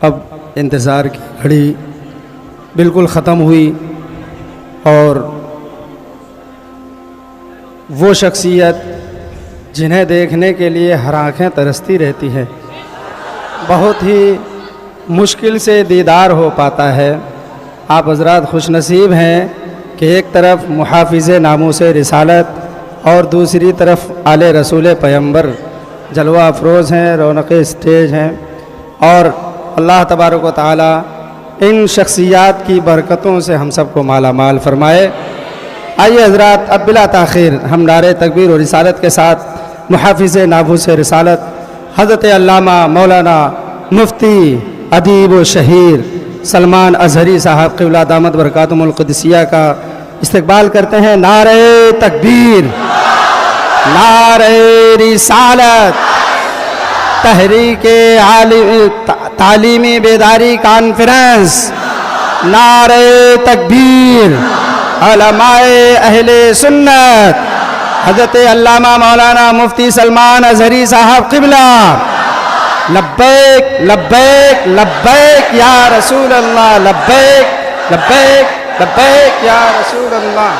अब इंतज़ार की घड़ी बिल्कुल ख़त्म हुई और वो शख्सियत जिन्हें देखने के लिए हर आँखें तरसती रहती हैं, बहुत ही मुश्किल से दीदार हो पाता है। आप हज़रात खुशनसीब हैं कि एक तरफ मुहाफ़िज़ नामूस रिसालत और दूसरी तरफ आले रसूल पैगम्बर जलवा अफरोज़ हैं, रौनक स्टेज हैं। और अल्लाह तबारक व तआला इन शख्सियात की बरकतों से हम सबको माला माल फरमाए। आइए हज़रात, अब बिला ताख़ीर हम नारे तकबीर और रिसालत के साथ मुहाफ़िज़ नामूस रिसालत हज़रत अल्लामा मौलाना मुफ्ती अदीब व शहीर सलमान अज़हरी साहब क़िबला दामत बरकातुहुल क़ुद्सिया का इस्तक़बाल करते हैं। नारे तकबीर, नारे रिसालत, तहरीके तालीमी बेदारी कॉन्फ्रेंस, नारे तकबीर, उलमाए अहले सुन्नत हज़रत अल्लामा मौलाना मुफ्ती सलमान अज़हरी साहब क़िबला। लब्बैक लब्बैक लब्बैक या रसूल अल्लाह, लब्बैक लब्बैक लब्बैक या रसूल अल्लाह।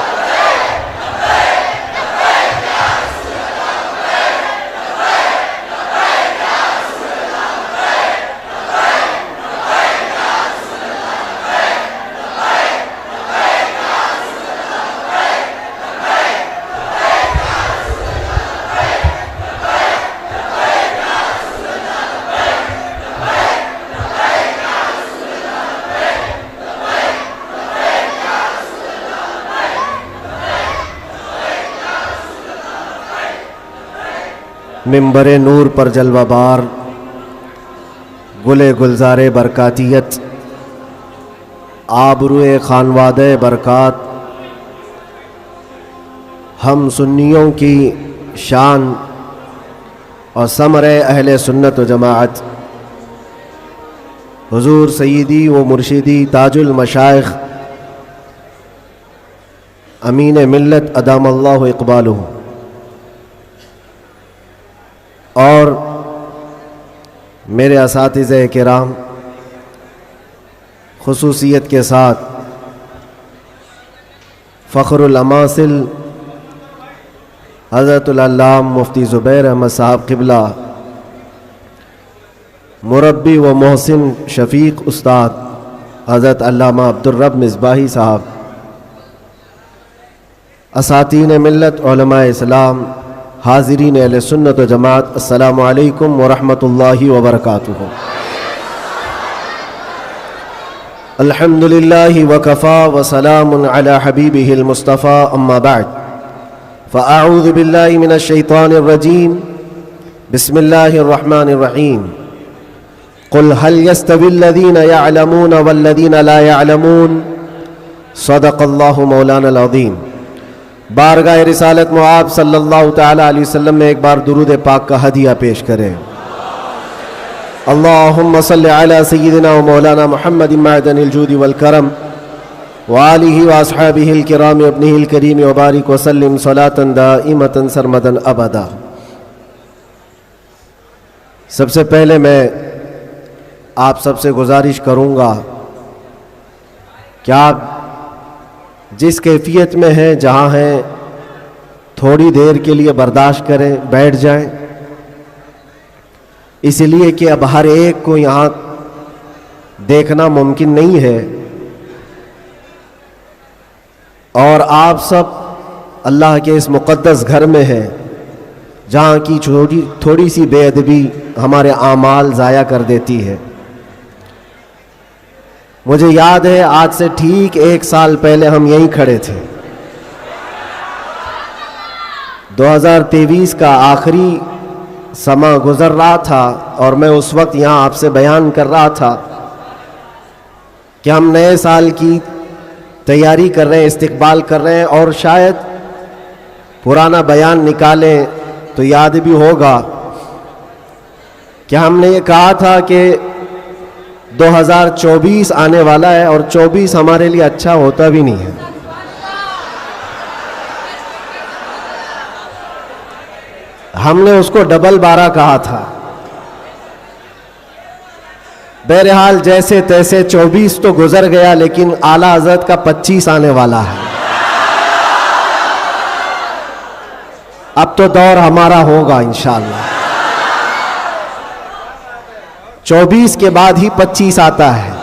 मिंबरे नूर पर जलवाबार गुले गुलजारे बरकातियत आबरूए खानवादे बरकात, हम सुन्नियों की शान और समरे अहले सुन्नत व जमाअत हुजूर सय्यदी व मुर्शिदी ताजुल मशाइख अमीन मिल्लत अदामल्लाहु इक़बालुहु और मेरे असातिज़े किराम खुसूसियत के साथ फ़ख्रुल अमासिल हज़रतुल अल्लामा मुफ्ती ज़ुबैर अहमद साहब क़िबला, मुरब्बी व मोहसिन शफ़ीक़ उस्ताद हज़रत अल्लामा अब्दुर्रब मिसबाही साहब, असातीन मिल्लत उलमाए इस्लाम, हाज़िरीन अहले सुन्नत व जमात, अस्सलामु अलैकुम व रहमतुल्लाहि व बरकातुहू। अल्हम्दुलिल्लाहि व कफ़ा व सलामुन अला हबीबिहिल मुस्तफ़ा, अम्मा बअद, फ़अऊज़ु बिल्लाहि मिनश शैतानिर रजीम, बिस्मिल्लाहिर रहमानिर रहीम। क़ुल हल यस्तविल्लज़ीना यअलमून वल्लज़ीना ला यअलमून, सदक़ल्लाहु मौलानल अज़ीम। बारगाह रिसालत मुआब सल्लल्लाहु तआला अलैहि वसल्लम में एक बार दुरूद पाक का हदिया पेश करें। अल्लाहुम्मा सल्लि अला सय्यिदिना व मौलाना मुहम्मदिन मअदनिल जूदि वल करम व आलिहि व अस्हाबिहिल किराम इब्निहिल करीम व बारिक व सल्लिम सलातन दाइमतन सरमदन अबदा। सबसे पहले मैं आप सबसे गुजारिश करूँगा कि आप जिस कैफियत में हैं, जहाँ हैं, थोड़ी देर के लिए बर्दाश्त करें, बैठ जाएं, इसलिए कि अब हर एक को यहाँ देखना मुमकिन नहीं है और आप सब अल्लाह के इस मुक़द्दस घर में हैं जहाँ की थोड़ी सी बेअदबी हमारे आमाल ज़ाया कर देती है। मुझे याद है आज से ठीक 1 साल पहले हम यहीं खड़े थे। 2023 का आखिरी समा गुज़र रहा था और मैं उस वक्त यहाँ आपसे बयान कर रहा था कि हम नए साल की तैयारी कर रहे हैं, इस्तकबाल कर रहे हैं और शायद पुराना बयान निकालें तो याद भी होगा कि हमने ये कहा था कि 2024 आने वाला है और 24 हमारे लिए अच्छा होता भी नहीं है। हमने उसको डबल 12 कहा था बहरहाल जैसे तैसे 24 तो गुजर गया, लेकिन आला हजरत का 25 आने वाला है। अब तो दौर हमारा होगा इंशाअल्लाह। 24 के बाद ही 25 आता है।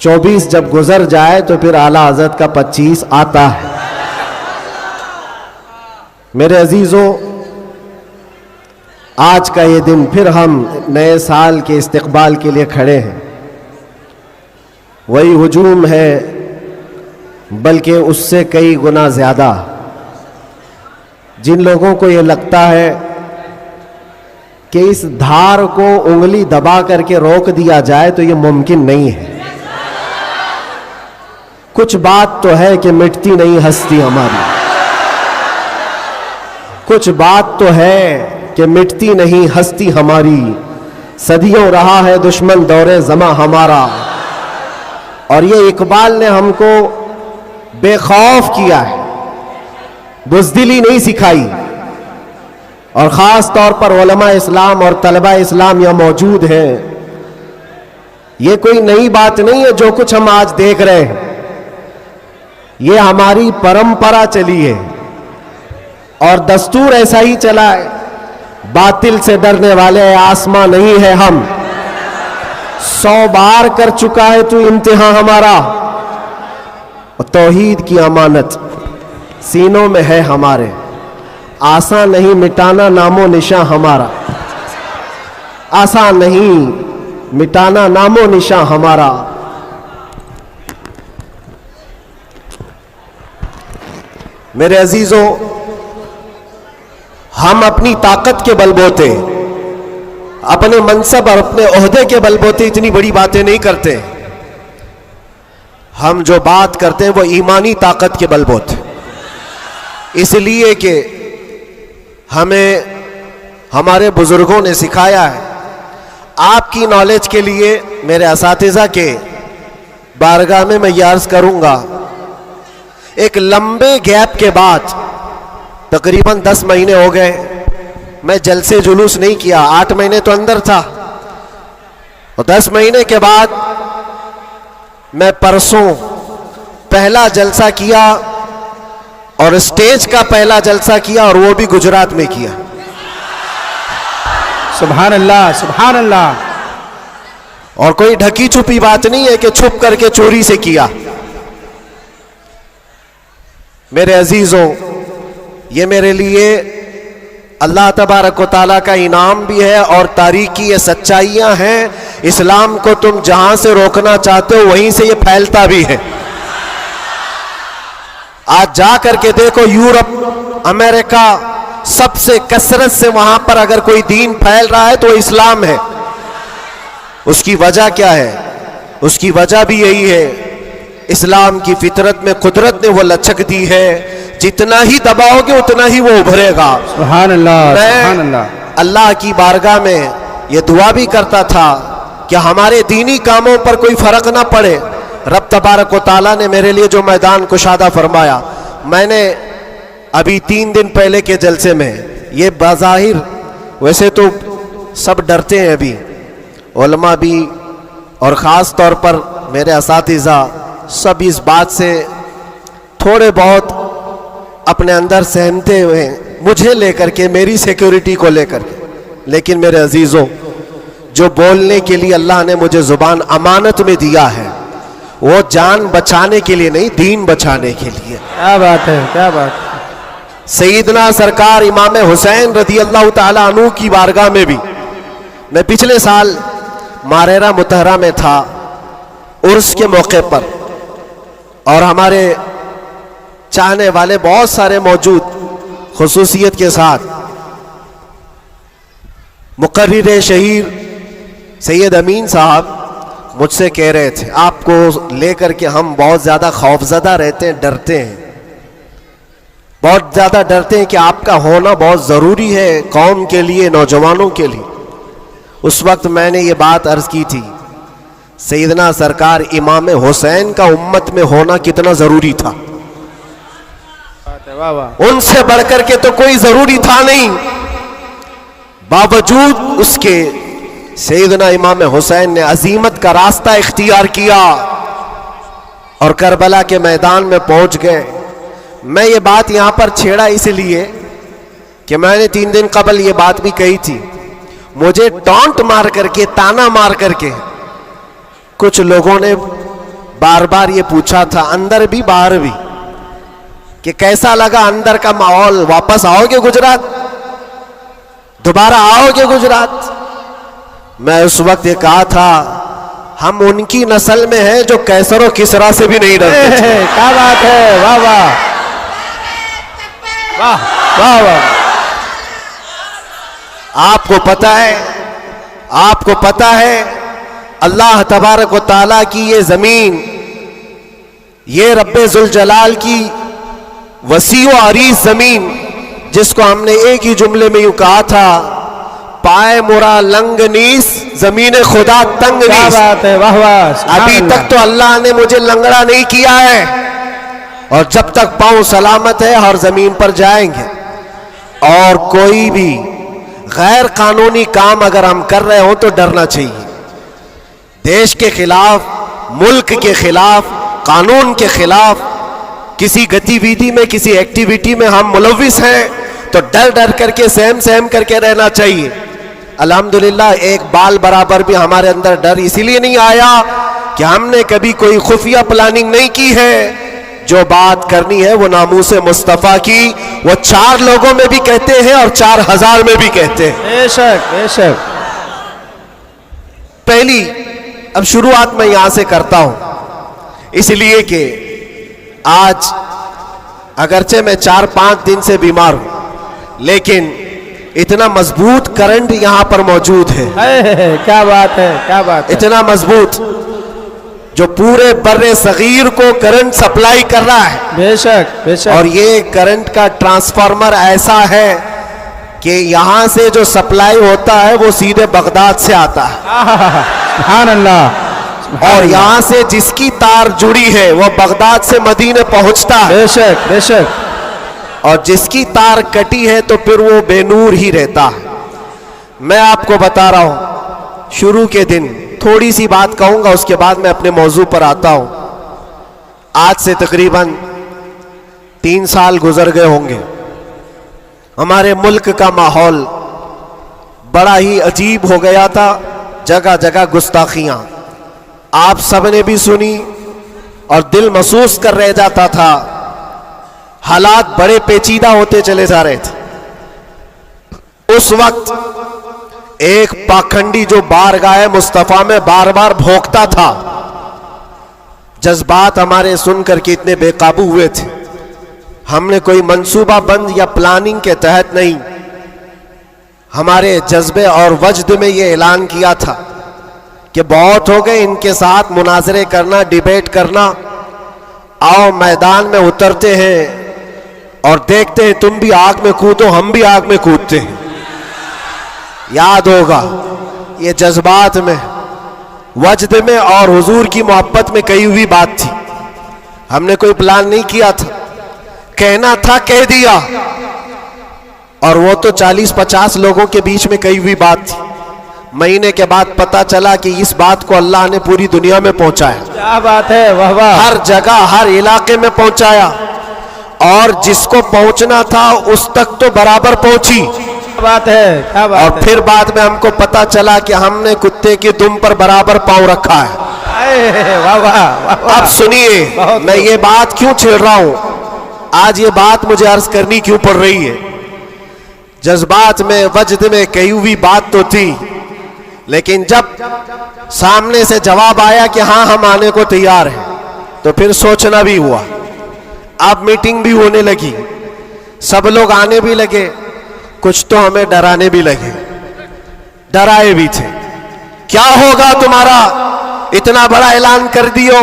24 जब गुजर जाए तो फिर आला हजरत का 25 आता है। मेरे अजीजों, आज का ये दिन फिर हम नए साल के इस्तकबाल के लिए खड़े हैं। वही हुजूम है, बल्कि उससे कई गुना ज़्यादा। जिन लोगों को ये लगता है कि इस धार को उंगली दबा करके रोक दिया जाए तो ये मुमकिन नहीं है। कुछ बात तो है कि मिटती नहीं हस्ती हमारी, कुछ बात तो है कि मिटती नहीं हस्ती हमारी। सदियों रहा है दुश्मन दौरे ज़मा हमारा। और ये इकबाल ने हमको बेखौफ किया है, बुज़दिली नहीं सिखाई। और ख़ास तौर पर उलमा इस्लाम और तलबा इस्लाम यहाँ मौजूद हैं। ये कोई नई बात नहीं है जो कुछ हम आज देख रहे हैं, ये हमारी परंपरा चली है और दस्तूर ऐसा ही चला है। बातिल से डरने वाले आसमां नहीं है हम, 100 बार कर चुका है तू इम्तिहां हमारा। और तौहीद की अमानत सीनों में है हमारे, आसान नहीं मिटाना नामो निशान हमारा, आसान नहीं मिटाना नामो निशान हमारा। मेरे अजीजों, हम अपनी ताकत के बलबूते, अपने मनसब और अपने ओहदे के बलबूते इतनी बड़ी बातें नहीं करते। हम जो बात करते हैं वो ईमानी ताकत के बलबूते, इसलिए कि हमें हमारे बुजुर्गों ने सिखाया है। आपकी नॉलेज के लिए मेरे असातिज़ा के बारगाह में मैं ये अर्ज़ करूंगा, एक लंबे गैप के बाद, तकरीबन 10 महीने हो गए, मैं जलसे जुलूस नहीं किया। 8 महीने तो अंदर था और 10 महीने के बाद मैं परसों पहला जलसा किया और स्टेज का पहला जलसा किया, और वो भी गुजरात में किया। सुभान अल्लाह, सुभान अल्लाह। और कोई ढकी छुपी बात नहीं है कि छुप करके चोरी से किया। मेरे अजीजों, ये मेरे लिए अल्लाह तबारक व तआला का इनाम भी है और तारीकी ये सच्चाइयां हैं। इस्लाम को तुम जहां से रोकना चाहते हो वहीं से ये फैलता भी है। आज जा करके देखो, यूरोप, अमेरिका, सबसे कसरत से वहां पर अगर कोई दीन फैल रहा है तो इस्लाम है। उसकी वजह क्या है? उसकी वजह भी यही है, इस्लाम की फितरत में कुदरत ने वो लचक दी है, जितना ही दबाओगे उतना ही वो उभरेगा। सुभान अल्लाह, सुभान अल्लाह। अल्लाह की बारगाह में ये दुआ भी करता था कि हमारे दीनी कामों पर कोई फर्क ना पड़े। रब तबारक व तआला ने मेरे लिए जो मैदान कुशादा फरमाया, मैंने अभी 3 दिन पहले के जलसे में, ये बाज़ाहिर वैसे तो सब डरते हैं अभी, उलमा भी और ख़ास तौर पर मेरे असातिज़ा सब इस बात से थोड़े बहुत अपने अंदर सहमते हुए, मुझे लेकर के, मेरी सिक्योरिटी को लेकर के। लेकिन मेरे अजीज़ों, जो बोलने के लिए अल्लाह ने मुझे ज़ुबान अमानत में दिया है, वो जान बचाने के लिए नहीं, दीन बचाने के लिए। क्या बात है, क्या बात है। सईदना सरकार इमाम हुसैन रज़ी अल्लाह ताला अन्हु की बारगाह में भी मैं पिछले साल मारेरा मुतहरा में था, उर्स के मौके पर, और हमारे चाहने वाले बहुत सारे मौजूद, खुसूसियत के साथ मुकर्रिर शहीर सैयद अमीन साहब मुझसे कह रहे थे, आपको लेकर के हम बहुत ज़्यादा खौफज़दा रहते हैं, डरते हैं, बहुत ज़्यादा डरते हैं कि आपका होना बहुत ज़रूरी है कौम के लिए, नौजवानों के लिए। उस वक्त मैंने ये बात अर्ज़ की थी, सैयदना सरकार इमाम हुसैन का उम्मत में होना कितना ज़रूरी था। वाह वाह। उनसे बढ़कर के तो कोई ज़रूरी था नहीं, बावजूद उसके सैयदना इमाम हुसैन ने अजीमत का रास्ता इख्तियार किया और करबला के मैदान में पहुंच गए। मैं ये बात यहां पर छेड़ा इसलिए कि मैंने 3 दिन कबल ये बात भी कही थी। मुझे टॉन्ट मार करके, ताना मार करके कुछ लोगों ने बार बार ये पूछा था, अंदर भी बाहर भी, कि कैसा लगा अंदर का माहौल, वापस आओगे गुजरात, दोबारा आओगे गुजरात। मैं उस वक्त ये कहा था, हम उनकी नस्ल में हैं जो कैसर और किसरा से भी नहीं डरते। क्या बात है, वाह वाह वाह वाह वाह। आपको पता है अल्लाह तबारक व तआला की ये जमीन, ये रब्बे जुल जलाल की वसी व अरीज जमीन, जिसको हमने एक ही जुमले में यूं कहा था, पाए मुरा लंग नीस जमीन खुदा तंग नीस। क्या बात है, वाह वाह। अभी तक तो अल्लाह ने मुझे लंगड़ा नहीं किया है, और जब तक पांव सलामत है हर जमीन पर जाएंगे। और कोई भी गैर कानूनी काम अगर हम कर रहे हो तो डरना चाहिए। देश के खिलाफ, मुल्क के खिलाफ, कानून के खिलाफ किसी गतिविधि में, किसी एक्टिविटी में हम मुलविस हैं तो डर डर करके, सहम सहम करके रहना चाहिए। अल्हम्दुलिल्लाह एक बाल बराबर भी हमारे अंदर डर इसीलिए नहीं आया कि हमने कभी कोई खुफिया प्लानिंग नहीं की है। जो बात करनी है वो नामूसे मुस्तफ़ा की, वो 4 लोगों में भी कहते हैं और 4000 में भी कहते हैं। बेशक बेशक। पहली अब शुरुआत मैं यहां से करता हूं, इसलिए कि आज अगरचे मैं 4-5 दिन से बीमार हूं, लेकिन इतना मजबूत करंट यहां पर मौजूद है। क्या बात है, क्या बात है। इतना मजबूत जो पूरे बर्रे सगीर को करंट सप्लाई कर रहा है। बेशक बेशक। और ये करंट का ट्रांसफार्मर ऐसा है कि यहां से जो सप्लाई होता है वो सीधे बगदाद से आता है। सुभान अल्लाह। और यहां से जिसकी तार जुड़ी है वो बगदाद से मदीने पहुंचता है। बेशक बेशक। और जिसकी तार कटी है तो फिर वो बेनूर ही रहता है। मैं आपको बता रहा हूं, शुरू के दिन थोड़ी सी बात कहूंगा, उसके बाद मैं अपने मौजू पर आता हूं। आज से तकरीबन 3 साल गुजर गए होंगे। हमारे मुल्क का माहौल बड़ा ही अजीब हो गया था, जगह जगह गुस्ताखियां आप सबने भी सुनी और दिल महसूस कर रह जाता था। हालात बड़े पेचीदा होते चले जा रहे थे। उस वक्त एक पाखंडी जो बारगाह मुस्तफा में बार बार भौंकता था, जज्बात हमारे सुनकर के इतने बेकाबू हुए थे। हमने कोई मंसूबा बंद या प्लानिंग के तहत नहीं, हमारे जज्बे और वजद में ये ऐलान किया था कि बहुत हो गए इनके साथ मुनाजरे करना, डिबेट करना, आओ मैदान में उतरते हैं और देखते हैं, तुम भी आग में कूदो हम भी आग में कूदते हैं। याद होगा ये जज्बात में, वजद में और हुजूर की मोहब्बत में कही हुई बात थी। हमने कोई प्लान नहीं किया था, कहना था कह दिया। और वो तो 40-50 लोगों के बीच में कही हुई बात थी। महीने के बाद पता चला कि इस बात को अल्लाह ने पूरी दुनिया में पहुंचाया। क्या बात है, वाह वाह। हर जगह, हर इलाके में पहुंचाया, और जिसको पहुंचना था उस तक तो बराबर पहुंची। क्या बात है, क्या बात और फिर बाद में हमको पता चला कि हमने कुत्ते की दुम पर बराबर पांव रखा है। वाह वाह। अब सुनिए, मैं ये बात क्यों छेड़ रहा हूं, आज ये बात मुझे अर्ज करनी क्यों पड़ रही है। जज्बात में, वजद में कही हुई बात तो थी, लेकिन जब सामने से जवाब आया कि हाँ हम आने को तैयार हैं, तो फिर सोचना भी हुआ। अब मीटिंग भी होने लगी, सब लोग आने भी लगे, कुछ तो हमें डराने भी लगे, डराए भी थे। क्या होगा तुम्हारा, इतना बड़ा ऐलान कर दियो,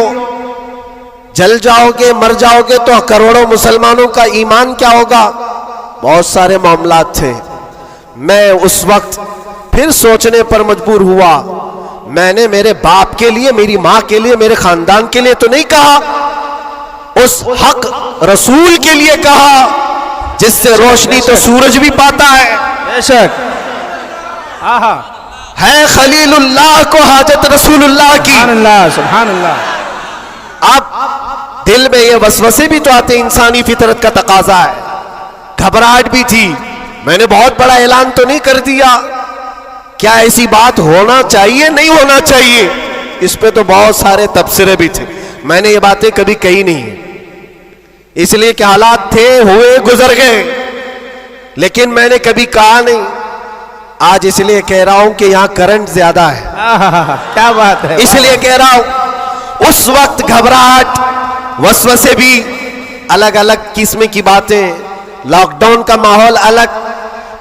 जल जाओगे, मर जाओगे तो करोड़ों मुसलमानों का ईमान क्या होगा। बहुत सारे मामलात थे। मैं उस वक्त फिर सोचने पर मजबूर हुआ। मैंने मेरे बाप के लिए, मेरी माँ के लिए, मेरे खानदान के लिए तो नहीं कहा, उस हक रसूल के लिए कहा जिससे रोशनी तो सूरज भी पाता है। बेशक। है खलीलुल्लाह को हाजत रसूलुल्लाह की। सुभान अल्लाह। अब दिल में ये वसवसे भी तो आते, इंसानी फितरत का तकाजा है। घबराहट भी थी, मैंने बहुत बड़ा ऐलान तो नहीं कर दिया, क्या ऐसी बात होना चाहिए नहीं होना चाहिए, इस पे तो बहुत सारे तबसरे भी थे। मैंने ये बातें कभी कही नहीं, इसलिए कि हालात थे, हुए, गुजर गए, लेकिन मैंने कभी कहा नहीं। आज इसलिए कह रहा हूं कि यहां करंट ज्यादा है, क्या बात है, इसलिए कह रहा हूं। उस वक्त घबराहट, वसवसे भी, अलग अलग किस्म की बातें, लॉकडाउन का माहौल अलग,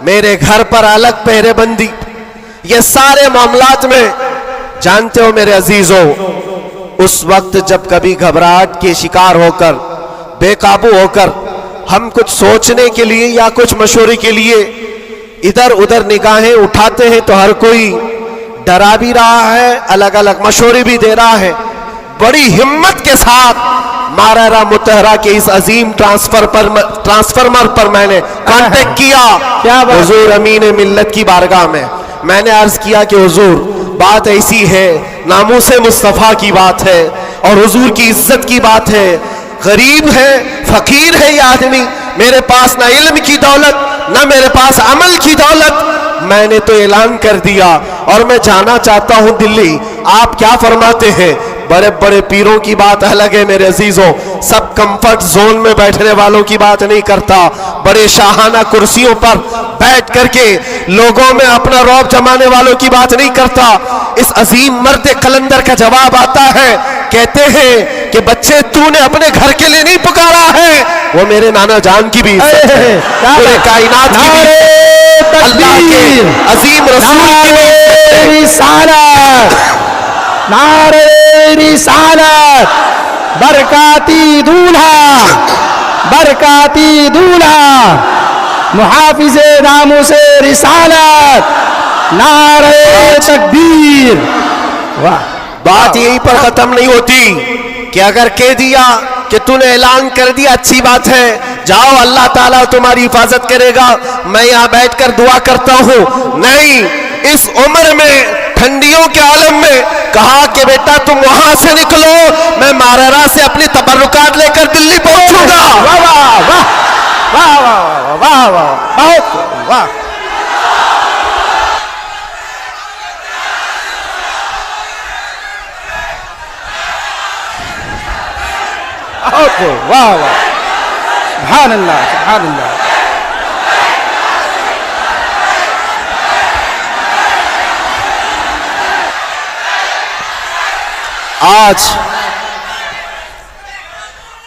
मेरे घर पर अलग पहरेबंदी, ये सारे मामलात में जानते हो मेरे अजीजों, उस वक्त जब कभी घबराहट के शिकार होकर, बेकाबू होकर हम कुछ सोचने के लिए या कुछ मशवरे के लिए इधर उधर निगाहें उठाते हैं तो हर कोई डरा भी रहा है, अलग अलग मशवरे भी दे रहा है। बड़ी हिम्मत के साथ मारारा मुतहरा के इस अजीम ट्रांसफार्मर पर मैंने कांटेक्ट किया। क्या बात? हुजूर अमीन मिल्लत की बारगाह में मैंने अर्ज किया कि हुजूर बात ऐसी है, नामूसे मुस्तफ़ा की बात है और हुजूर की इज्जत की बात है। गरीब है, फकीर है ये आदमी, मेरे पास ना इल्म की दौलत ना मेरे पास अमल की दौलत। मैंने तो ऐलान कर दिया और मैं जाना चाहता हूं दिल्ली, आप क्या फरमाते हैं? बड़े बड़े पीरों की बात अलग है मेरे अजीजों, सब कंफर्ट जोन में बैठने वालों की बात नहीं करता, बड़े शाहाना कुर्सियों पर बैठ करके लोगों में अपना रौब जमाने वालों की बात नहीं करता। इस अजीम मर्द कलंदर का जवाब आता है, कहते हैं कि बच्चे तूने अपने घर के लिए नहीं पुकारा है, वो मेरे नाना जान की भी इज्जत है, पूरे कायनात की भी, अल्लाह के अजीम रसूल की भी रिसालत, नारे रिसालत, बरकाती दूल्हा, बरकाती दूल्हा, मुहाफिज़े नामूसे रिसालत, नारे तकबीर। वाह, बात यहीं पर खत्म नहीं होती कि अगर कह दिया कि तूने ऐलान कर दिया अच्छी बात है, जाओ अल्लाह ताला तुम्हारी हिफाजत करेगा, मैं यहाँ बैठकर दुआ करता हूँ। नहीं, इस उम्र में ठंडियों के आलम में कहा कि बेटा तुम वहां से निकलो, मैं मारारा से अपनी तबर्रुकात लेकर दिल्ली पहुंचूंगा। वाह वाह वाह वाह वाह वाह वाह वाह, वाह वाह, सुभान अल्लाह, सुभान अल्लाह।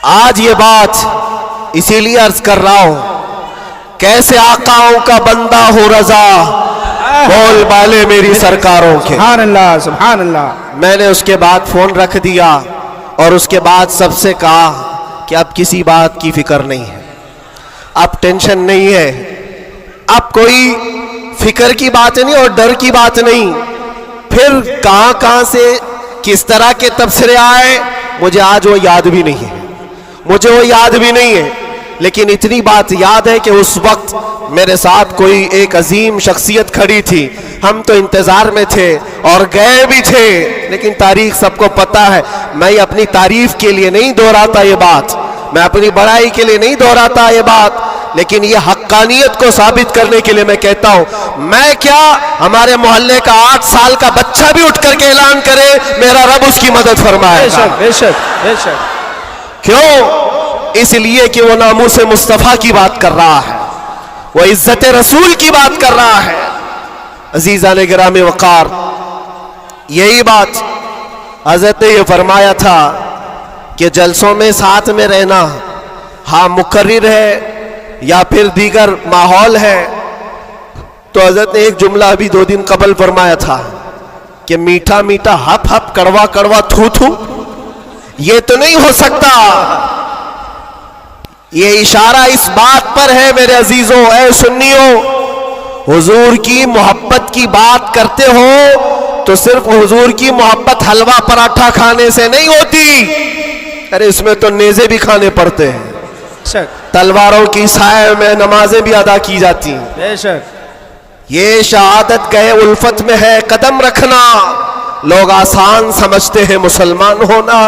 आज ये बात इसीलिए अर्ज कर रहा हूं, कैसे आकाओं का बंदा हो रजा, बोल बाले मेरी सरकारों के। सुभान अल्लाह, सुभान अल्लाह। मैंने उसके बाद फोन रख दिया और उसके बाद सबसे कहा कि अब किसी बात की फिक्र नहीं है, अब टेंशन नहीं है, अब कोई फिक्र की बात नहीं और डर की बात नहीं। फिर कहां कहां से किस तरह के तबसरे आए मुझे आज वो याद भी नहीं है, मुझे वो याद भी नहीं है, लेकिन इतनी बात याद है कि उस वक्त मेरे साथ कोई एक अजीम शख्सियत खड़ी थी, हम तो इंतजार में थे और गए भी थे, लेकिन तारीख सबको पता है। मैं अपनी तारीफ के लिए नहीं दोहराता ये बात, मैं अपनी बड़ाई के लिए नहीं दोहराता ये बात, लेकिन ये हक्कानियत को साबित करने के लिए मैं कहता हूं। मैं क्या, हमारे मोहल्ले का 8 साल का बच्चा भी उठ करके ऐलान करे, मेरा रब उसकी मदद फरमाएगा। बेशक बेशक बेशक। क्यों? इसलिए कि वो नामूसे मुस्तफ़ा की बात कर रहा है, वो इज्जत रसूल की बात कर रहा है। अजीज़ान गिरामी वक़ार, यही बात हज़रत ने ये फरमाया था कि जलसों में साथ में रहना, हाँ मुकर्रिर है या फिर दीगर माहौल है, तो हज़रत ने एक जुमला अभी 2 दिन कबल फरमाया था कि मीठा मीठा हप हप, कड़वा कड़वा थू थू, ये तो नहीं हो सकता। ये इशारा इस बात पर है मेरे अजीजों, ऐ सुन्नियों, हुजूर की मोहब्बत की बात करते हो तो सिर्फ हुजूर की मोहब्बत हलवा पराठा खाने से नहीं होती, अरे इसमें तो नेज़े भी खाने पड़ते हैं, बेशक तलवारों की साए में नमाजें भी अदा की जाती हैं। बेशक। ये शहादत गए उल्फत में है कदम रखना। लोग आसान समझते हैं मुसलमान होना।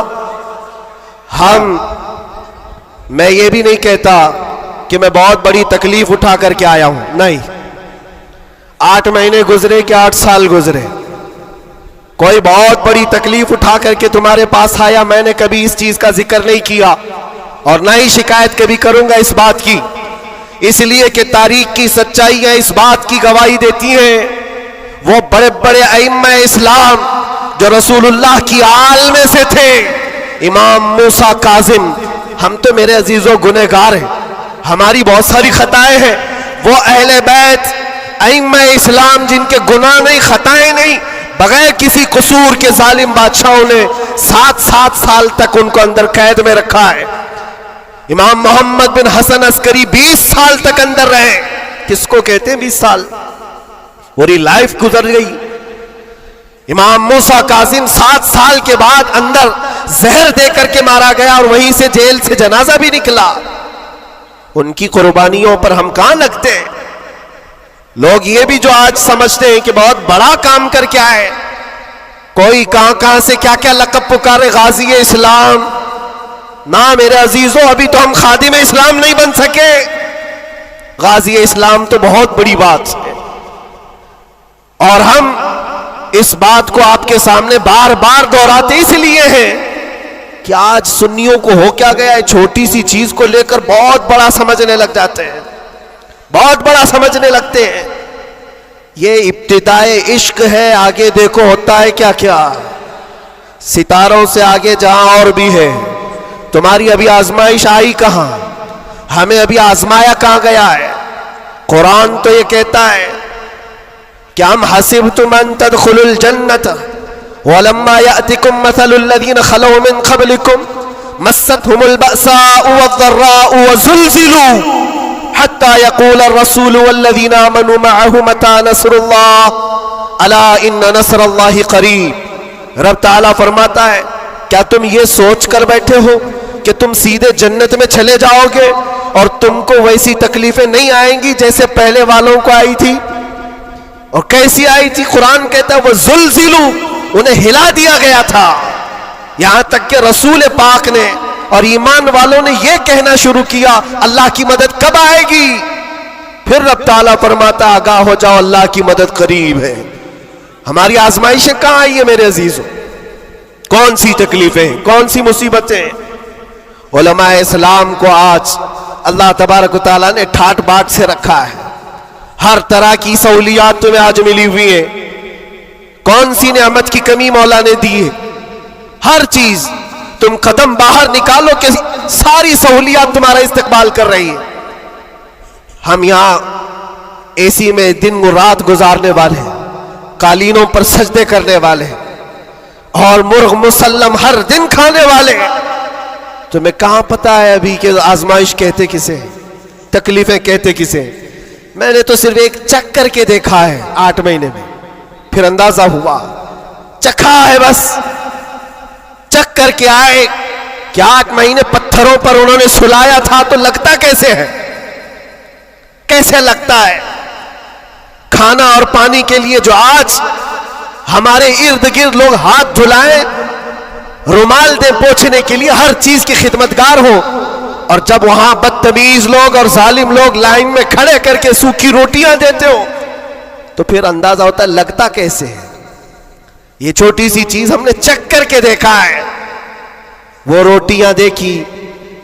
मैं ये भी नहीं कहता कि मैं बहुत बड़ी तकलीफ उठा करके आया हूं, नहीं। 8 महीने गुजरे कि 8 साल गुजरे, कोई बहुत बड़ी तकलीफ उठा करके तुम्हारे पास आया, मैंने कभी इस चीज का जिक्र नहीं किया और ना ही शिकायत कभी करूंगा इस बात की, इसलिए कि तारीख की सच्चाइयां इस बात की गवाही देती हैं वो बड़े बड़े अइम्मा इस्लाम जो रसूलुल्लाह की आल में से थे, इमाम मूसा काजिम, हम तो मेरे अजीजों गुनहगार हैं, हमारी बहुत सारी खताएं हैं, वो अहले बैत अइम्मा इस्लाम जिनके गुनाह नहीं खताएं नहीं, बगैर किसी कसूर के जालिम बादशाहों ने 7-7 साल तक उनको अंदर कैद में रखा है। इमाम मोहम्मद बिन हसन अस्करी 20 साल तक अंदर रहे। किसको कहते हैं 20 साल? पूरी लाइफ गुजर गई। इमाम मूसा काजिम 7 साल के बाद अंदर जहर देकर के मारा गया और वहीं से जेल से जनाजा भी निकला। उनकी कुर्बानियों पर हम कहां लगते हैं? लोग ये भी जो आज समझते हैं कि बहुत बड़ा काम करके आए, कोई कहां से क्या क्या लक़ब पुकारे, गाजी इस्लाम। ना मेरे अजीजों, अभी तो हम खादिम इस्लाम नहीं बन सके। गाजी इस्लाम तो बहुत बड़ी बात है और हम इस बात को आपके सामने बार बार दोहराते इसलिए हैं कि आज सुन्नियों को हो क्या गया है, छोटी सी चीज को लेकर बहुत बड़ा समझने लग जाते हैं, बहुत बड़ा समझने लगते हैं। ये इब्तिदाए इश्क है, आगे देखो होता है क्या क्या। सितारों से आगे जहां और भी है। तुम्हारी अभी आजमाइश आई कहां? हमें अभी आजमाया कहां गया है? कुरान तो ये कहता है कि हम हसिबतुम अन तदखुलुल जन्नत वलम्मा यातिकुम मसलुल लज़ीना खलौ मिन क़ब्लिकुम मस्सतहुमुल बअसाउ वज़्ज़र्राउ वज़ुलज़िलू हत्ता यक़ूलर रसूलु वल्लज़ीना आमनू मअहु मता नस्रुल्लाह अला इन्न नस्रल्लाहि क़रीब। रब ताला फरमाता है, क्या तुम ये सोच कर बैठे हो कि तुम सीधे जन्नत में चले जाओगे और तुमको वैसी तकलीफें नहीं आएंगी जैसे पहले वालों को आई थी? और कैसी आई थी? कुरान कहता है वो जुल्जिलू, उन्हें हिला दिया गया था। यहां तक कि रसूल पाक ने और ईमान वालों ने यह कहना शुरू किया, अल्लाह की मदद कब आएगी? फिर रब ताला फरमाता, आगाह हो जाओ, अल्लाह की मदद करीब है। हमारी आजमाइशें कहां आई है मेरे अजीजों? कौन सी तकलीफें, कौन सी मुसीबतें? उलमा इस्लाम को आज अल्लाह तबारक व तआला ने ठाट बाट से रखा है। हर तरह की सहूलियात तुम्हें आज मिली हुई है। कौन सी नेमत की कमी मौला ने दी है? हर चीज तुम कदम बाहर निकालो कि सारी सहूलियात तुम्हारा इस्तेमाल कर रही है। हम यहां एसी में दिन और रात गुजारने वाले हैं, कालीनों पर सजदे करने वाले हैं और मुर्ग मुसल्लम हर दिन खाने वाले हैं। तुम्हें कहां पता है अभी कि आजमाइश कहते किसे, तकलीफें कहते किसे? मैंने तो सिर्फ एक चख करके देखा है 8 महीने में, फिर अंदाजा हुआ, चखा है बस। चख करके आए कि 8 महीने पत्थरों पर उन्होंने सुलाया था, तो लगता कैसे है? कैसे लगता है? खाना और पानी के लिए जो आज हमारे इर्द गिर्द लोग हाथ धुलाएं, रुमाल दे पोंछने के लिए, हर चीज की खिदमतगार हो, और जब वहां बदतमीज लोग और जालिम लोग लाइन में खड़े करके सूखी रोटियां देते हो, तो फिर अंदाजा होता है लगता कैसे है। ये छोटी सी चीज हमने चख करके देखा है। वो रोटियां देखी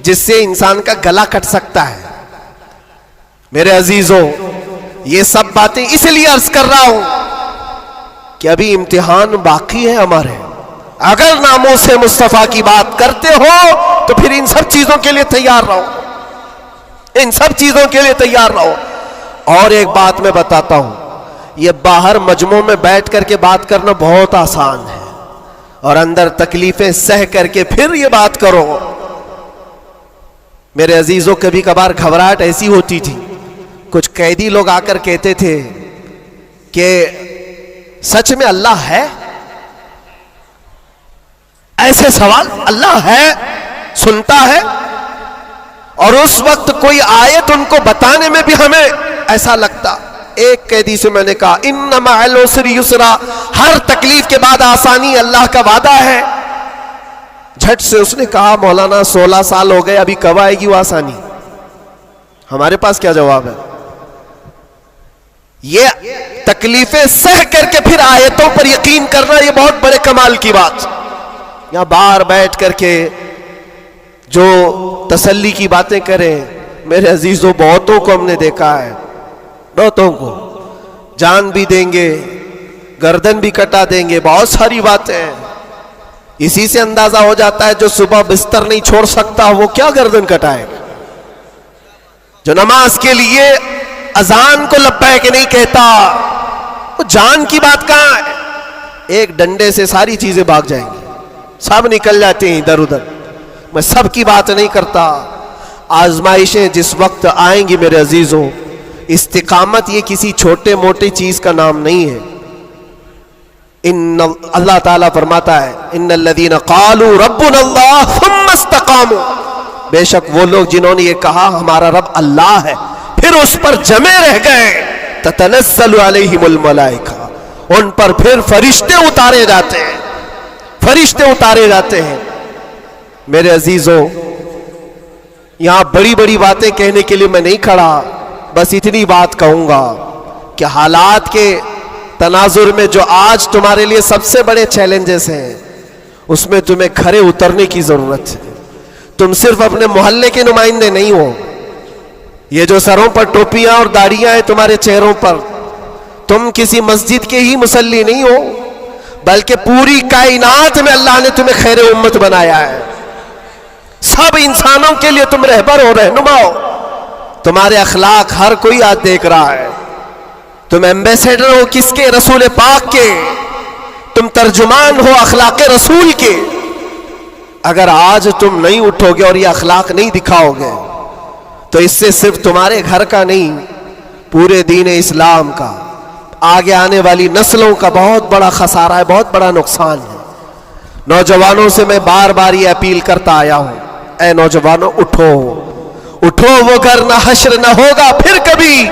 जिससे इंसान का गला कट सकता है। मेरे अजीजों, ये सब बातें इसलिए अर्ज कर रहा हूं कि अभी इम्तिहान बाकी है हमारे। अगर नामों से मुस्तफा की बात करते हो तो फिर इन सब चीजों के लिए तैयार रहो, इन सब चीजों के लिए तैयार रहो। और एक बात मैं बताता हूं, ये बाहर मजमों में बैठ करके बात करना बहुत आसान है और अंदर तकलीफें सह करके फिर ये बात करो। मेरे अजीजों, कभी कभार घबराहट ऐसी होती थी, कुछ कैदी लोग आकर कहते थे कि सच में अल्लाह है? ऐसे सवाल, अल्लाह है, सुनता है? और उस वक्त कोई आयत उनको बताने में भी हमें ऐसा लगता एक कैदी से मैंने कहा इन्ना मअल उसरि युसरा, हर तकलीफ के बाद आसानी अल्लाह का वादा है। झट से उसने कहा मौलाना 16 साल हो गए, अभी कब आएगी वो आसानी? हमारे पास क्या जवाब है? ये तकलीफें सह करके फिर आयतों पर यकीन करना, ये बहुत बड़े कमाल की बात। यहां बाहर बैठ करके जो तसल्ली की बातें करें, मेरे अजीजों बहुतों को हमने देखा है, बहुतों को जान भी देंगे, गर्दन भी कटा देंगे, बहुत सारी बातें हैं। इसी से अंदाजा हो जाता है जो सुबह बिस्तर नहीं छोड़ सकता वो क्या गर्दन कटाएगा। जो नमाज के लिए अजान को लब्बैक नहीं कहता, वो जान की बात कहां है? एक डंडे से सारी चीजें भाग जाएंगी, सब निकल जाते हैं इधर उधर। मैं सब की बात नहीं करता। आजमाइशें जिस वक्त आएंगी मेरे अजीजों, इस्तिकामत ये किसी छोटे मोटे चीज का नाम नहीं है। अल्लाह ताला फरमाता है इन्नल्लज़ीना क़ालू रब्बुनल्लाह सुम्मा इस्तक़ामू, बेशक वो लोग जिन्होंने ये कहा हमारा रब अल्लाह है, फिर उस पर जमे रह गए, ततनज़्ज़लु अलैहिमुल मलाइका, उन पर फिर फरिश्ते उतारे जाते हैं, फरिश्ते उतारे जाते हैं। मेरे अजीजों, यहां बड़ी बड़ी बातें कहने के लिए मैं नहीं खड़ा, बस इतनी बात कहूंगा कि हालात के तनाजुर में जो आज तुम्हारे लिए सबसे बड़े चैलेंजेस हैं, उसमें तुम्हें खरे उतरने की जरूरत है। तुम सिर्फ अपने मोहल्ले के नुमाइंदे नहीं हो। ये जो सरों पर टोपियां और दाढ़ियां हैं तुम्हारे चेहरों पर, तुम किसी मस्जिद के ही मुसल्ली नहीं हो, बल्कि पूरी कायनात में अल्लाह ने तुम्हें खैर उम्मत बनाया है। सब इंसानों के लिए तुम रहबर हो, रहनुमा हो। तुम्हारे अखलाक हर कोई आज देख रहा है। तुम एम्बेसडर हो किसके? रसूल पाक के। तुम तर्जुमान हो अखलाक रसूल के। अगर आज तुम नहीं उठोगे और ये अखलाक नहीं दिखाओगे, तो इससे सिर्फ तुम्हारे घर का नहीं, पूरे दीन इस्लाम का, आगे आने वाली नस्लों का बहुत बड़ा खसारा है, बहुत बड़ा नुकसान है। नौजवानों से मैं बार बार ये अपील करता आया हूं, ऐ नौजवानों उठो, उठो, वो घर ना हश्र ना होगा फिर कभी।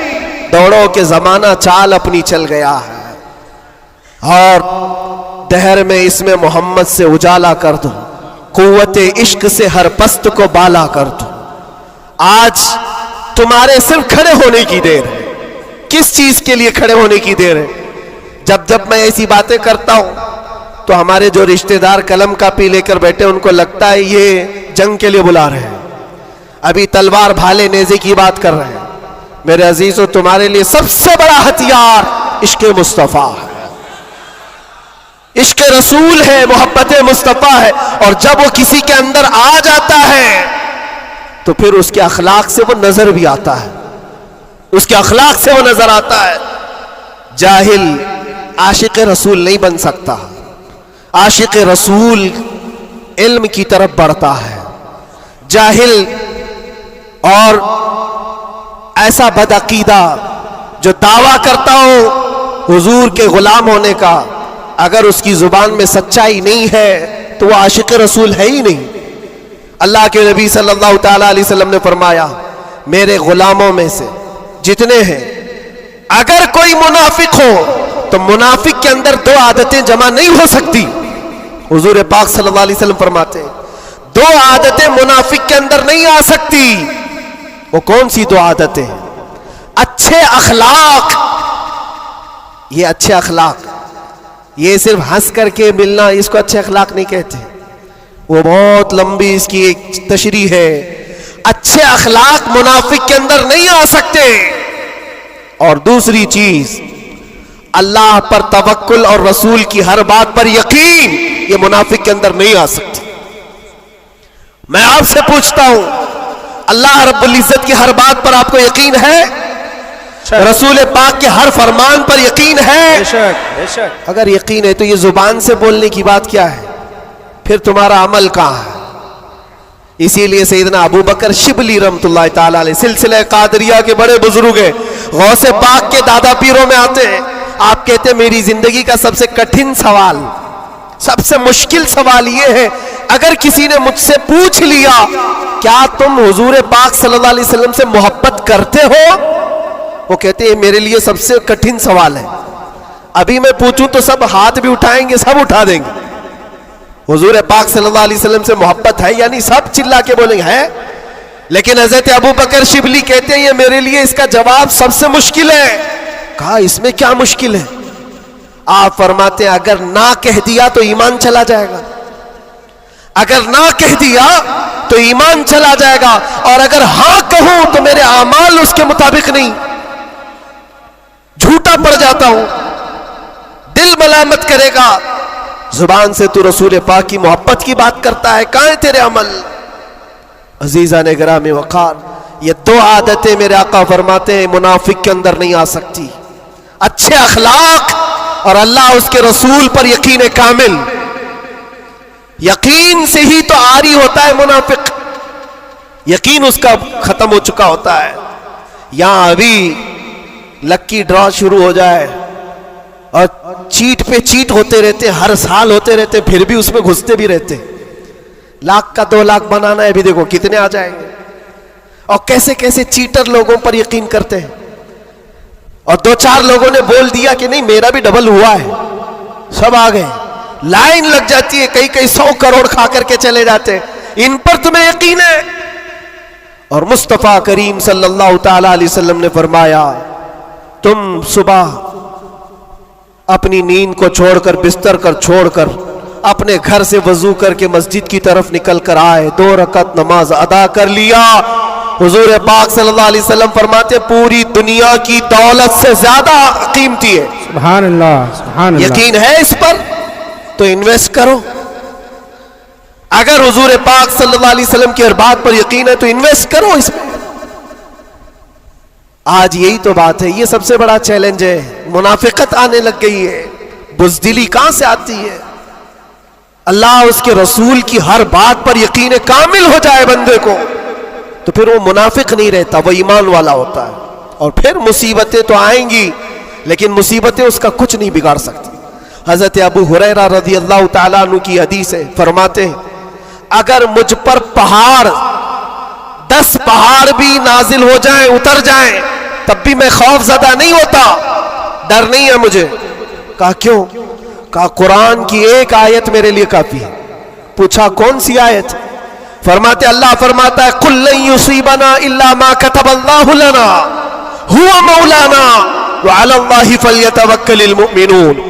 दौड़ो के जमाना चाल अपनी चल गया है, और दहर में इसमें मोहम्मद से उजाला कर दो, कुव्वते इश्क से हर पस्त को बाला कर दो। आज तुम्हारे सिर्फ खड़े होने की देर है। किस चीज के लिए खड़े होने की देर है? जब जब मैं ऐसी बातें करता हूं तो हमारे जो रिश्तेदार कलम कापी लेकर बैठे, उनको लगता है ये जंग के लिए बुला रहे हैं, अभी तलवार भाले नेज़े की बात कर रहे हैं। मेरे अजीजों, तुम्हारे लिए सबसे बड़ा हथियार इश्क मुस्तफा है, इश्क रसूल है, मोहब्बत मुस्तफा है। और जब वो किसी के अंदर आ जाता है तो फिर उसके अखलाक से वो नजर भी आता है, उसके अखलाक से वो नजर आता है। जाहिल आशिक रसूल नहीं बन सकता। आशिक रसूल इल्म की तरफ बढ़ता है। जाहिल और ऐसा बदअकीदा जो दावा करता हो हुजूर के गुलाम होने का, अगर उसकी जुबान में सच्चाई नहीं है तो वह आशिक रसूल है ही नहीं। अल्लाह के नबी सल्लल्लाहु ताला अलैहि वसल्लम ने फरमाया, मेरे गुलामों में से जितने हैं, अगर कोई मुनाफिक हो तो मुनाफिक के अंदर दो आदतें जमा नहीं हो सकती। हुजूर पाक सल्लल्लाहु अलैहि वसल्लम फरमाते हैं, दो आदतें मुनाफिक के अंदर नहीं आ सकती। वो कौन सी दो आदतें हैं? अच्छे अखलाक। ये अच्छे अखलाक, ये सिर्फ हंस करके मिलना, इसको अच्छे अखलाक नहीं कहते, वो बहुत लंबी इसकी एक तशरीह है। अच्छे अखलाक मुनाफिक के अंदर नहीं आ सकते। और दूसरी चीज, अल्लाह पर तवक्कुल और रसूल की हर बात पर यकीन, ये मुनाफिक के अंदर नहीं आ सकती। मैं आपसे पूछता हूं, अल्लाह रब्बुल इज्जत की हर बात पर आपको यकीन है? रसूल पाक के हर फरमान पर यकीन है? बेशक, बेशक। अगर यकीन है तो ये जुबान से बोलने की बात क्या है? फिर तुम्हारा अमल कहां है? इसीलिए सैयदना अबू बकर शिबली रहमतुल्लाह ताला अलैह, सिलसिले कादरिया के बड़े बुजुर्ग हैं, गौसे पाक के दादा पीरों में आते हैं। आप कहते हैं मेरी जिंदगी का सबसे कठिन सवाल, सबसे मुश्किल सवाल यह है, अगर किसी ने मुझसे पूछ लिया क्या तुम हुजूर पाक सल्लल्लाहु अलैहि वसल्लम से मोहब्बत करते हो, वो कहते हैं मेरे लिए सबसे कठिन सवाल है, अभी मैं पूछूं तो सब हाथ भी उठाएंगे, सब उठा देंगे। हुजूर पाक सल्लल्लाहु अलैहि वसल्लम से मोहब्बत है यानी सब चिल्ला के बोलेंगे है, लेकिन हजरत अबू बकर शिबली कहते हैं ये मेरे लिए इसका जवाब सबसे मुश्किल है। कहा इसमें क्या मुश्किल है? आप फरमाते हैं अगर ना कह दिया तो ईमान चला जाएगा, अगर ना कह दिया तो ईमान चला जाएगा, और अगर हां कहूं तो मेरे अमाल उसके मुताबिक नहीं, झूठा पड़ जाता हूं, दिल मलामत करेगा, जुबान से तू रसूल पाक की मोहब्बत की बात करता है, कहां है तेरे अमल? अजीजा ने गिरामी वक़ार, ये दो आदतें मेरे आका फरमाते हैं मुनाफिक के अंदर नहीं आ सकती, अच्छे अखलाक और अल्लाह उसके रसूल पर यकीन कामिल। यकीन से ही तो आरी होता है मुनाफिक, यकीन उसका खत्म हो चुका होता है। यहां अभी लक्की ड्रॉ शुरू हो जाए और चीट पे चीट होते रहते, हर साल होते रहते, फिर भी उसमें घुसते भी रहते। लाख का 2 लाख बनाना है, अभी देखो कितने आ जाएंगे, और कैसे कैसे चीटर लोगों पर यकीन करते हैं। और 2-4 लोगों ने बोल दिया कि नहीं मेरा भी डबल हुआ है, सब आ गए, लाइन लग जाती है, कई कई 100 करोड़ खा करके चले जाते हैं, इन पर तुम्हें यकीन है। और मुस्तफा करीम सल्लल्लाहु ताला अलैहि वसल्लम ने फरमाया तुम सुबह अपनी नींद को छोड़कर, बिस्तर कर छोड़कर अपने घर से वजू करके मस्जिद की तरफ निकल कर आए, 2 रकात नमाज अदा कर लिया। हुजूर पाक सल्लल्लाहु अलैहि वसल्लम फरमाते पूरी दुनिया की दौलत से ज्यादा कीमती है। सुभान अल्लाह, सुभान अल्लाह। यकीन है इस पर तो इन्वेस्ट करो। अगर हुजूर पाक सल्लल्लाहु अलैहि वसल्लम की हर बात पर यकीन है तो इन्वेस्ट करो इसमें। आज यही तो बात है, ये सबसे बड़ा चैलेंज है। मुनाफिकत आने लग गई है, बुज़दिली कहां से आती है? अल्लाह उसके रसूल की हर बात पर यकीन कामिल हो जाए बंदे को, तो फिर वो मुनाफिक नहीं रहता, वो ईमान वाला होता है। और फिर मुसीबतें तो आएंगी, लेकिन मुसीबतें उसका कुछ नहीं बिगाड़ सकती। हजरत अबू हुरैरा रज़ियल्लाहु ताला अन्हु की हदीस है, फरमाते हैं अगर मुझ पर पहाड़ 10 पहाड़ भी नाजिल हो जाएं, उतर जाएं, तब भी मैं खौफज़दा नहीं होता, डर नहीं है मुझे। कहा क्यों? कहा कुरान की एक आयत मेरे लिए काफी है। पूछा कौन सी आयत? फरमाते अल्लाह फरमाता है कुल लन युसीबना इल्ला मा कतबल्लाहु लना हुवा मौलाना व अलल्लाहि फल्यतवक्कलिल मुमिनून।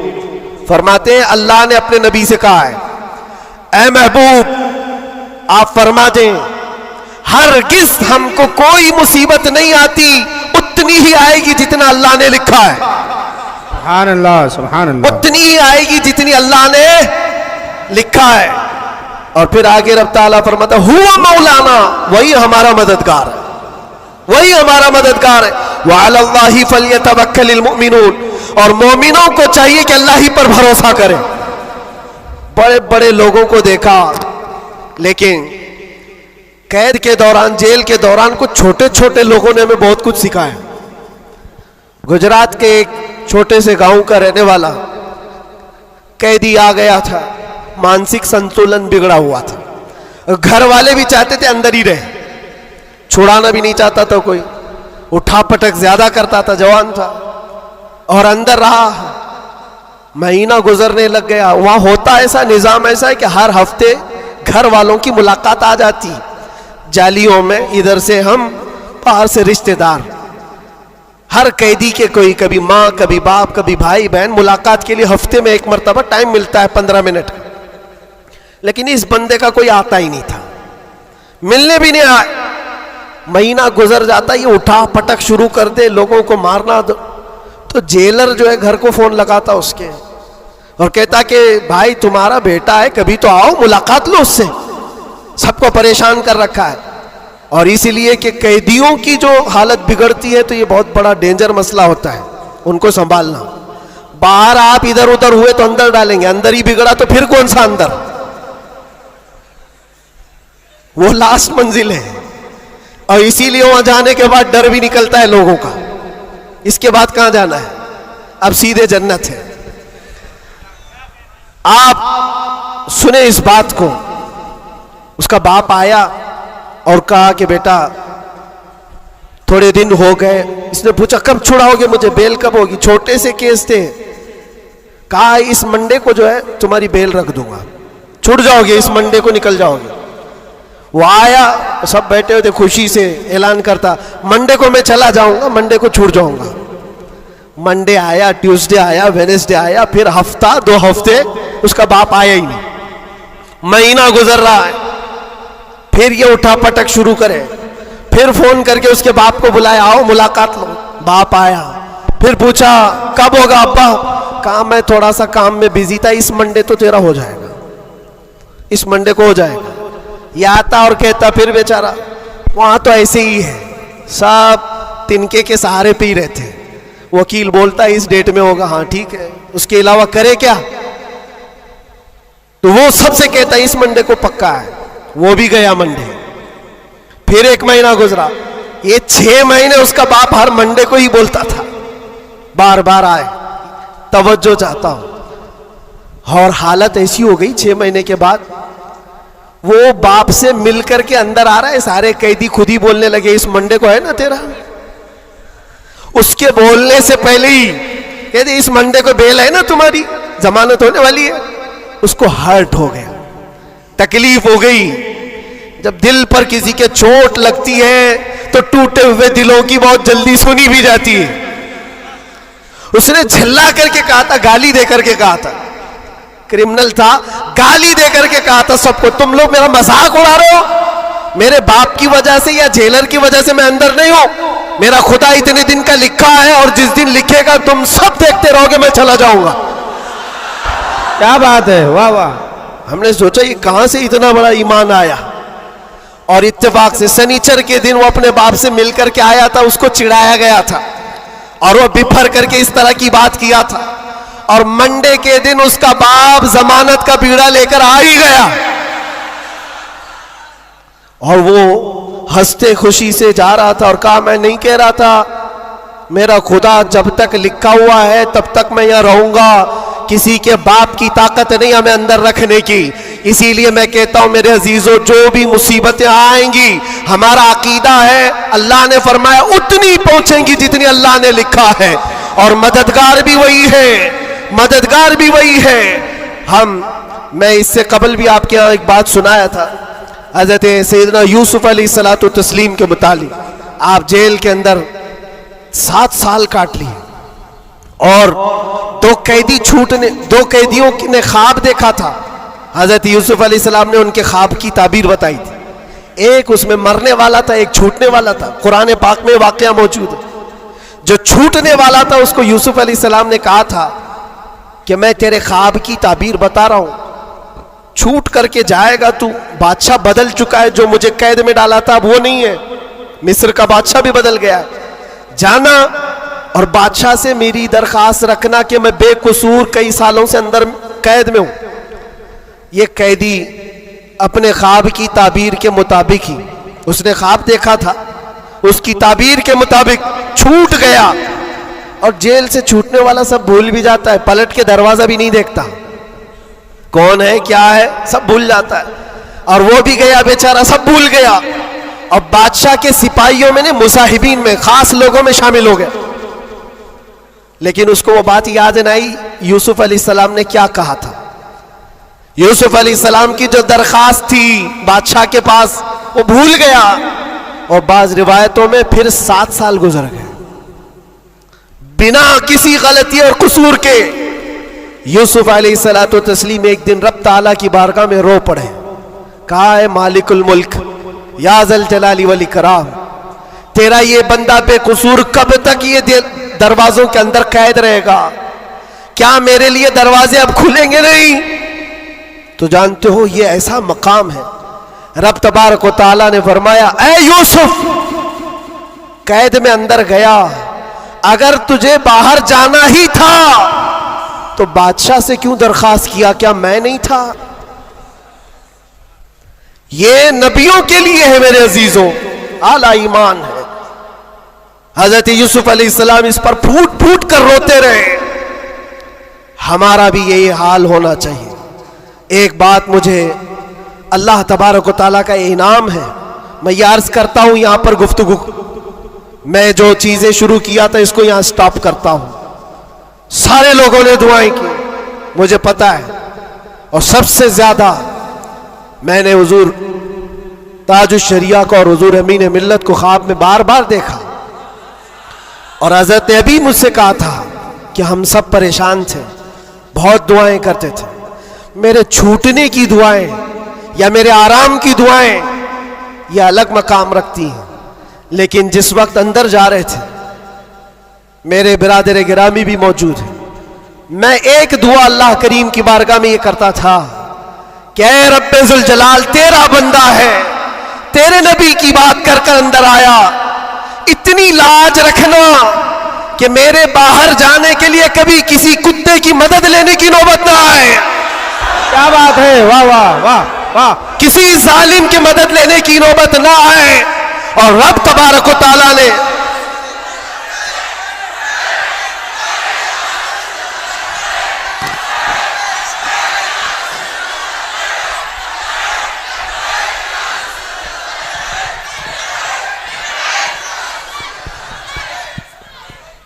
फरमाते हैं अल्लाह ने अपने नबी से कहा है ऐ महबूब आप फरमा दें हरगिज़ हमको कोई मुसीबत नहीं आती, उतनी ही आएगी जितना अल्लाह ने लिखा है। सुभान अल्लाह, सुभान अल्लाह। उतनी ही आएगी जितनी अल्लाह ने लिखा है। और फिर आगे रब ताला फरमाता हुवा मौलाना, वही हमारा मददगार है, वही हमारा मददगार है। व अलल्लाहि फल्यतवक्कलिल मुमिनून, और मोमिनों को चाहिए कि अल्लाह ही पर भरोसा करें। बड़े बड़े लोगों को देखा, लेकिन कैद के दौरान, जेल के दौरान कुछ छोटे छोटे लोगों ने हमें बहुत कुछ सिखाया। गुजरात के एक छोटे से गांव का रहने वाला कैदी आ गया था, मानसिक संतुलन बिगड़ा हुआ था, घर वाले भी चाहते थे अंदर ही रहे, छुड़ाना भी नहीं चाहता था कोई, उठा पटक ज्यादा करता था, जवान था, और अंदर रहा। महीना गुजरने लग गया। वहां होता ऐसा, निजाम ऐसा है कि हर हफ्ते घर वालों की मुलाकात आ जाती, जालियों में, इधर से हम, बाहर से रिश्तेदार, हर कैदी के कोई, कभी माँ, कभी बाप, कभी भाई बहन, मुलाकात के लिए हफ्ते में 1 मरतबा टाइम मिलता है 15 मिनट। लेकिन इस बंदे का कोई आता ही नहीं था, मिलने भी नहीं आए। महीना गुजर जाता, ये उठा पटक शुरू कर दे, लोगों को मारना। तो जेलर जो है घर को फोन लगाता उसके और कहता कि भाई तुम्हारा बेटा है, कभी तो आओ, मुलाकात लो उससे, सबको परेशान कर रखा है। और इसीलिए कि कैदियों की जो हालत बिगड़ती है तो ये बहुत बड़ा डेंजर मसला होता है, उनको संभालना। बाहर आप इधर उधर हुए तो अंदर डालेंगे, अंदर ही बिगड़ा तो फिर कौन सा अंदर, वो लास्ट मंजिल है। और इसीलिए वहां जाने के बाद डर भी निकलता है लोगों का, इसके बाद कहां जाना है, अब सीधे जन्नत है। आप सुने इस बात को। उसका बाप आया और कहा कि बेटा थोड़े दिन हो गए, इसने पूछा कब छुड़ाओगे मुझे, बेल कब होगी? छोटे से केस थे। कहा इस मंडे को जो है तुम्हारी बेल रख दूंगा, छुट जाओगे, इस मंडे को निकल जाओगे। वो आया, सब बैठे हुए थे, खुशी से ऐलान करता मंडे को मैं चला जाऊंगा, मंडे को छूट जाऊंगा। मंडे आया, ट्यूसडे आया, वेडनेसडे आया, फिर हफ्ता 2 हफ्ते उसका बाप आया ही नहीं। महीना गुजर रहा है, फिर ये उठा पटक शुरू करे, फिर फोन करके उसके बाप को बुलाया, आओ मुलाकात लो। बाप आया, फिर पूछा कब होगा अब्बा? कहा मैं थोड़ा सा काम में बिजी था, इस मंडे तो तेरा हो जाएगा, इस मंडे को हो जाएगा। ये आता और कहता फिर बेचारा, वहां तो ऐसे ही है, सब तिनके के सहारे पी रहे थे। वकील बोलता है इस डेट में होगा, हाँ ठीक है, उसके अलावा करे क्या? तो वो सबसे कहता है इस मंडे को पक्का है। वो भी गया मंडे, फिर 1 महीना गुजरा, ये 6 महीने उसका बाप हर मंडे को ही बोलता था, बार बार आए, तवज्जो चाहता हूं। और हालत ऐसी हो गई 6 महीने के बाद, वो बाप से मिलकर के अंदर आ रहा है, सारे कैदी खुद ही बोलने लगे इस मंडे को है ना तेरा। उसके बोलने से पहले ही कहते इस मंडे को बेल है ना तुम्हारी, जमानत होने वाली है। उसको हर्ट हो गया, तकलीफ हो गई। जब दिल पर किसी के चोट लगती है तो टूटे हुए दिलों की बहुत जल्दी सुनी भी जाती है। उसने झल्ला करके कहा था, गाली दे करके कहा था, क्रिमिनल था, गाली दे करके कहा था सबको, तुम लोग मेरा मजाक उड़ा रहे हो, मेरे बाप की वजह से या जेलर की वजह से मैं अंदर नहीं हूं, मेरा खुदा इतने दिन का लिखा है और जिस दिन लिखेगा तुम सब देखते रहोगे, मैं चला जाऊंगा। क्या बात है, वाह वाह। हमने सोचा ये कहां से इतना बड़ा ईमान आया। और इत्तेफाक से शनिचर के दिन वो अपने बाप से मिलकर के आया था, उसको चिढ़ाया गया था और वो बिफर करके इस तरह की बात किया था। और मंडे के दिन उसका बाप जमानत का बीड़ा लेकर आ ही गया और वो हंसते खुशी से जा रहा था और कहा मैं नहीं कह रहा था, मेरा खुदा जब तक लिखा हुआ है तब तक मैं यहां रहूंगा, किसी के बाप की ताकत नहीं हमें अंदर रखने की। इसीलिए मैं कहता हूं मेरे अजीजों, जो भी मुसीबतें आएंगी, हमारा अकीदा है अल्लाह ने फरमाया उतनी पहुंचेंगी जितनी अल्लाह ने लिखा है, और मददगार भी वही है, मददगार भी वही है। मैं इससे कबल भी आपके यहाँ एक बात सुनाया था, हजरत सैयदना यूसुफ अलैहिस्सलातु तस्लीम के मुतालिक। आप जेल के अंदर 7 साल काट लिए और 2 कैदियों ने ख्वाब देखा था। हजरत यूसुफ अलैहिस्सलाम ने उनके ख्वाब की ताबीर बताई थी। एक उसमें मरने वाला था, एक छूटने वाला था। कुरान पाक में वाकया मौजूद है। जो छूटने वाला था उसको यूसुफ अलैहिस्सलाम ने कहा था कि मैं तेरे ख्वाब की ताबीर बता रहा हूं, छूट करके जाएगा तू, बादशाह बदल चुका है, जो मुझे कैद में डाला था अब वो नहीं है, मिस्र का बादशाह भी बदल गया, जाना और बादशाह से मेरी दरखास्त रखना कि मैं बेकसूर कई सालों से अंदर कैद में हूं। ये कैदी अपने ख्वाब की ताबीर के मुताबिक ही, उसने ख्वाब देखा था, उसकी ताबीर के मुताबिक छूट गया। और जेल से छूटने वाला सब भूल भी जाता है, पलट के दरवाजा भी नहीं देखता, कौन है क्या है सब भूल जाता है। और वो भी गया बेचारा, सब भूल गया। और बादशाह के सिपाहियों में ने मुसाहिबीन में, खास लोगों में शामिल हो गया। लेकिन उसको वो बात याद नहीं आई यूसुफ अलैहिस्सलाम ने क्या कहा था। यूसुफ अलैहिस्सलाम की जो दरखास्त थी बादशाह के पास वो भूल गया। और बाज रिवायतों में फिर 7 साल गुजर गए बिना किसी गलती और कसूर के। यूसुफ अलैहिस्सलातु तस्लीम एक दिन रब ताला की बारगाह में रो पड़े, कहा है मालिकुल मुल्क या ज़ल जलाली वल इकराम, तेरा ये बंदा बेकसूर कब तक ये दरवाजों के अंदर कैद रहेगा? क्या मेरे लिए दरवाजे अब खुलेंगे नहीं? तो जानते हो ये ऐसा मकाम है। रब तबारक व तआला ने फरमाया, ऐ यूसुफ, कैद में अंदर गया, अगर तुझे बाहर जाना ही था तो बादशाह से क्यों दरखास्त किया? क्या मैं नहीं था? ये नबियों के लिए है मेरे अजीजों, आला ईमान है। हजरत यूसुफ अलैहिस्सलाम इस पर फूट फूट कर रोते रहे। हमारा भी यही हाल होना चाहिए। एक बात मुझे अल्लाह तबारक व तआला का इनाम है, मैं ये अर्ज करता हूं यहां पर गुफ्तगू, मैं जो चीजें शुरू किया था इसको यहां स्टॉप करता हूं। सारे लोगों ने दुआएं की, मुझे पता है, और सबसे ज्यादा मैंने हुजूर ताजुश शरिया को और हुजूर अमीन मिल्लत को ख्वाब में बार बार देखा, और हजरत ने अभी मुझसे कहा था कि हम सब परेशान थे, बहुत दुआएं करते थे। मेरे छूटने की दुआएं या मेरे आराम की दुआएं यह अलग मकाम रखती हैं, लेकिन जिस वक्त अंदर जा रहे थे मेरे बिरादर गिरामी भी मौजूद है, मैं एक दुआ अल्लाह करीम की बारगाह में ये करता था कि ऐ रब्बे जुल जलाल, तेरा बंदा है, तेरे नबी की बात कर कर अंदर आया, इतनी लाज रखना कि मेरे बाहर जाने के लिए कभी किसी कुत्ते की मदद लेने की नौबत ना आए। क्या बात है, वाह वाह वाह वाह। किसी जालिम की मदद लेने की नौबत ना आए। और रब तबारक व तआला ने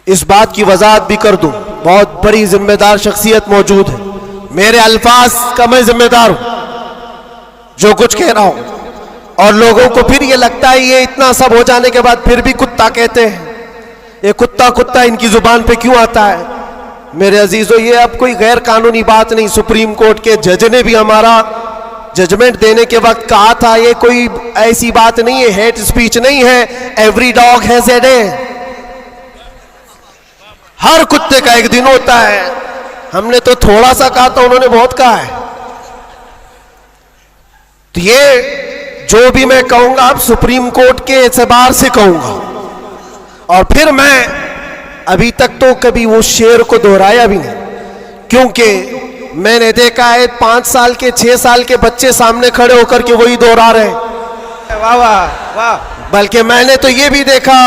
इस बात की वजाहत भी कर दूं, बहुत बड़ी जिम्मेदार शख्सियत मौजूद है, मेरे अल्फाज का मैं जिम्मेदार हूं जो कुछ कह रहा हूं। और लोगों को फिर ये लगता है ये इतना सब हो जाने के बाद फिर भी कुत्ता कहते हैं, ये कुत्ता कुत्ता इनकी जुबान पे क्यों आता है। मेरे अजीजों, ये अब कोई गैर कानूनी बात नहीं, सुप्रीम कोर्ट के जज ने भी हमारा जजमेंट देने के वक्त कहा था, ये कोई ऐसी बात नहीं है, हेट स्पीच नहीं है, every dog has a day, हर कुत्ते का एक दिन होता है। हमने तो थोड़ा सा कहा था, उन्होंने बहुत कहा है। तो ये जो भी मैं कहूंगा अब सुप्रीम कोर्ट के एतबार से कहूंगा, और फिर मैं अभी तक तो कभी वो शेर को दोहराया भी नहीं, क्योंकि मैंने देखा है 5 साल के 6 साल के बच्चे सामने खड़े होकर के वही दोहरा रहे हैं। वाह वाह वाह। बल्कि मैंने तो ये भी देखा,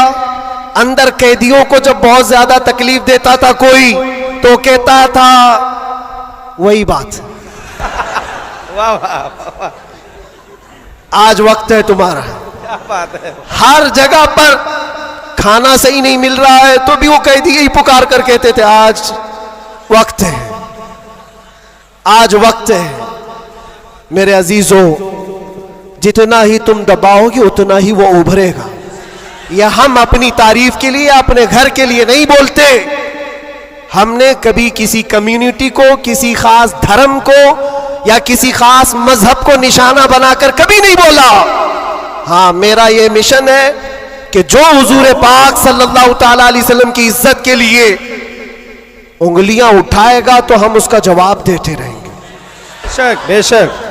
अंदर कैदियों को जब बहुत ज्यादा तकलीफ देता था कोई, तो कहता था वही बात। वाह वाह। आज वक्त है तुम्हारा। क्या बात है। हर जगह पर खाना सही नहीं मिल रहा है तो भी वो कैदी ही पुकार कर कहते थे आज वक्त है, आज वक्त है। मेरे अजीजों, जितना ही तुम दबाओगे उतना ही वो उभरेगा। या हम अपनी तारीफ के लिए, अपने घर के लिए नहीं बोलते, हमने कभी किसी कम्युनिटी को, किसी खास धर्म को या किसी खास मजहब को निशाना बनाकर कभी नहीं बोला। हाँ, मेरा ये मिशन है कि जो हुजूर पाक सल्लल्लाहु ताला अलैहि वसल्लम की इज्जत के लिए उंगलियां उठाएगा तो हम उसका जवाब देते रहेंगे। बेशक बेशक।